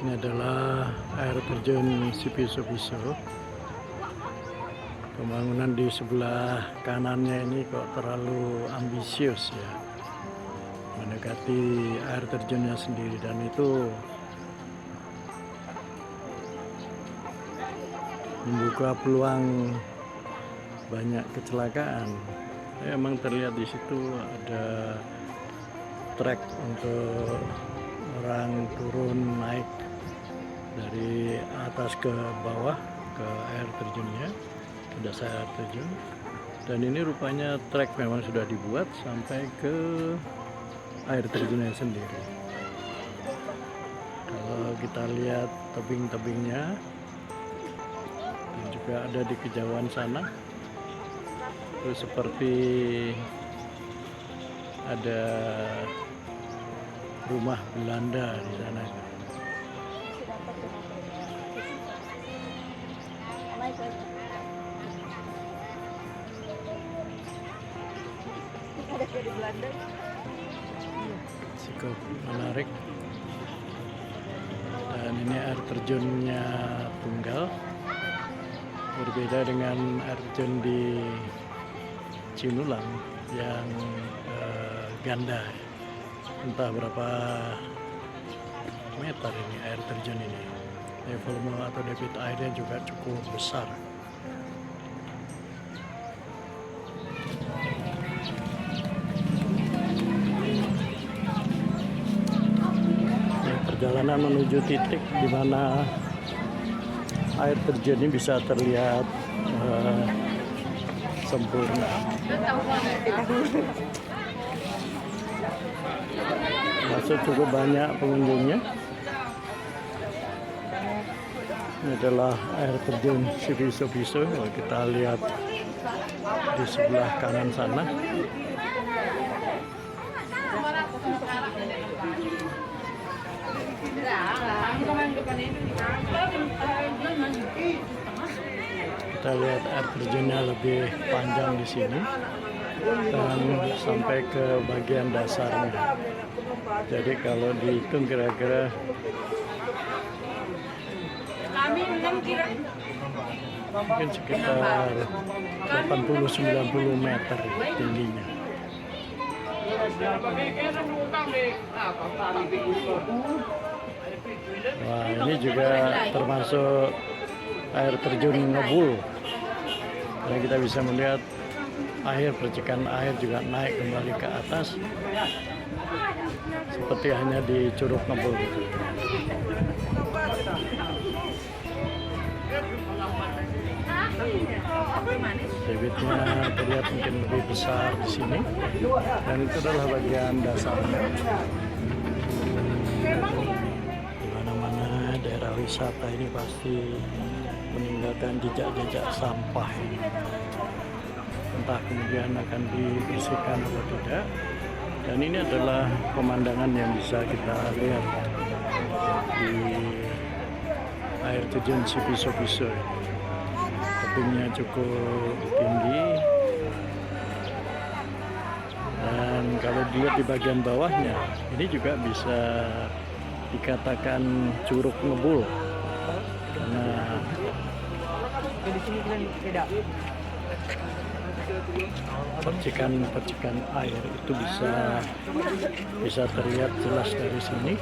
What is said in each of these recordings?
Ini adalah air terjun Sipiso-Piso. Pembangunan di sebelah kanannya ini kok terlalu ambisius ya, mendekati air terjunnya sendiri, dan itu membuka peluang banyak kecelakaan. Emang terlihat di situ ada trek untuk orang turun naik dari atas ke bawah ke air terjunnya, ke dasar air terjun. Dan ini rupanya trek memang sudah dibuat sampai ke air terjunnya sendiri. Kalau kita lihat tebing-tebingnya juga ada di kejauhan sana, itu seperti ada rumah Belanda di sana. Cukup menarik. Dan ini air terjunnya tunggal, berbeda dengan air terjun di Cinulang yang ganda. Entah berapa meter ini air terjun ini. Volume atau debit airnya juga cukup besar. Perjalanan menuju titik di mana air terjun ini bisa terlihat sempurna. Masuk cukup banyak pengunjungnya. Ini adalah air terjun Sipiso-Piso. Kita lihat di sebelah kanan sana. Kita lihat air terjunnya lebih panjang di sini dan sampai ke bagian dasarnya. Jadi kalau dihitung kira-kira mungkin sekitar 80-90 meter tingginya. Wah, ini juga termasuk air terjun Ngebul. Dan kita bisa melihat air, percikan air juga naik kembali ke atas, seperti hanya di Curug Ngebul. Debitnya terlihat mungkin lebih besar di sini, dan itu adalah bagian dasarnya. Di mana-mana daerah wisata ini pasti meninggalkan jejak-jejak sampah ini. Entah kemudian akan dibersihkan atau tidak. Dan ini adalah pemandangan yang bisa kita lihat di air terjun Sipiso-Piso. Tebingnya cukup tinggi, dan kalau dilihat di bagian bawahnya, ini juga bisa dikatakan Curug Ngebul, karena percikan air itu bisa terlihat jelas dari sini.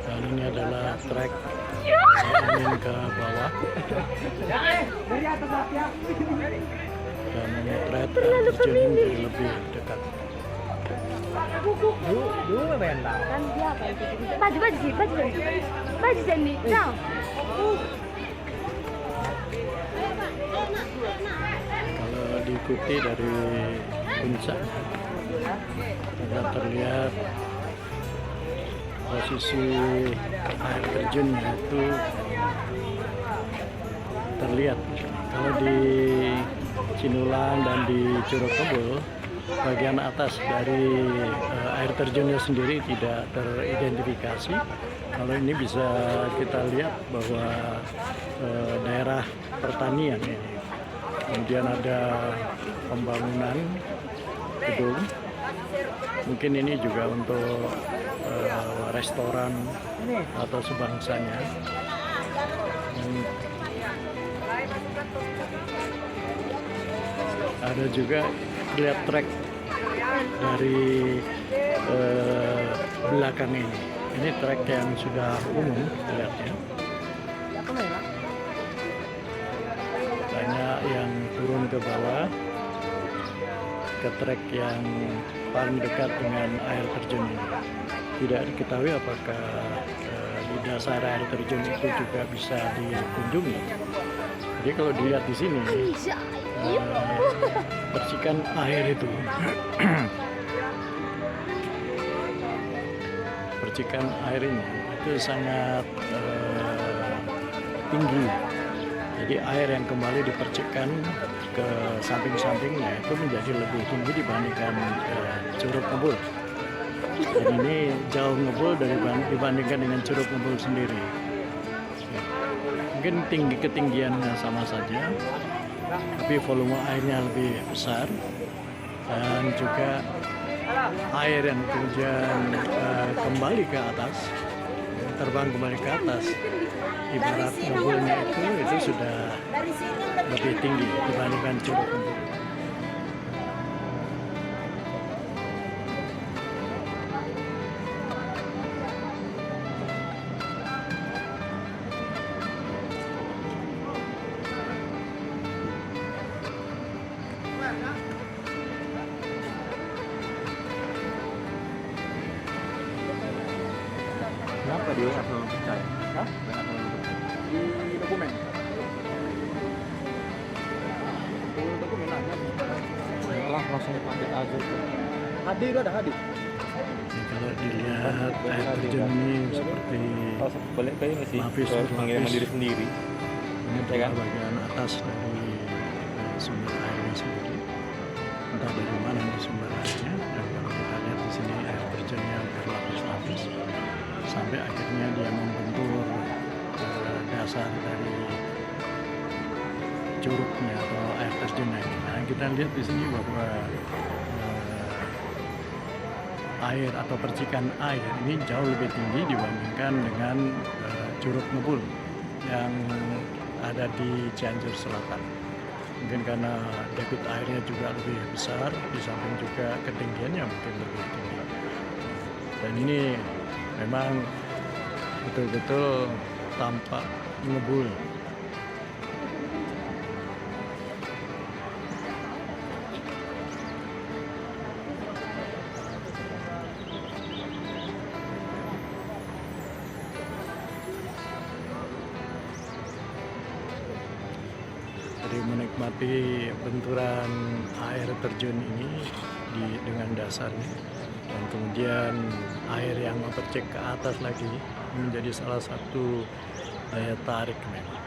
Dan ini adalah trek angin ke bawah. Dan ini trek terjun jadi lebih dekat. Kalau diikuti dari puncak, akan terlihat posisi air terjunnya itu terlihat. Kalau di Cinulang dan di Curug Ngebul bagian atas dari air terjunnya sendiri tidak teridentifikasi. Kalau ini bisa kita lihat bahwa daerah pertanian ini. Kemudian ada pembangunan gedung. Mungkin ini juga untuk restoran atau sebangsanya. Ada juga lihat trek dari belakang ini. Ini trek yang sudah umum lihatnya. Banyak yang turun ke bawah ke trek yang paling dekat dengan air terjun ini. Tidak diketahui apakah di dasar air terjun itu juga bisa dikunjungi. Jadi kalau dilihat di sini percikan air itu percikan air ini itu sangat tinggi. Jadi air yang kembali dipercikkan ke samping-sampingnya itu menjadi lebih tinggi dibandingkan Curug Ngebul. Dan ini jauh ngebul dibandingkan dengan Curug Ngebul sendiri. Mungkin ketinggiannya sama saja, tapi volume airnya lebih besar, dan juga air yang kemudian kembali ke atas, terbang kembali ke atas, ibarat ngebulnya itu sudah lebih tinggi dibandingkan Curug Ngebul. Kenapa dia nggak terlalu percaya? Hah? Nggak terlalu percaya. Di dokumen. Dokumen ada. Langsung pakai aja tuh. Hadi itu ada Hadi. Kalau dilihat air terjun ini seperti Kalau balik kayak nggak sih? lapis Kalau panggil berlapis. diri sendiri. Ini Ya kan? adalah bagian atas dari sumber airnya sendiri. Entah dari mana nih sumber airnya. Dan kalau kita lihat di sini air terjunnya berlapis-lapis sampai akhirnya dia membentur dasar dari curugnya atau air terjunnya. Nah, kita lihat di sini bahwa air atau percikan air ini jauh lebih tinggi dibandingkan dengan Curug Ngebul yang ada di Cianjur Selatan. Mungkin karena debit airnya juga lebih besar, di samping juga ketinggiannya mungkin lebih tinggi. Dan ini memang betul-betul tampak ngebul. Jadi menikmati benturan air terjun ini dengan dasarnya, dan kemudian air yang mempercik ke atas lagi menjadi salah satu daya tarik memang.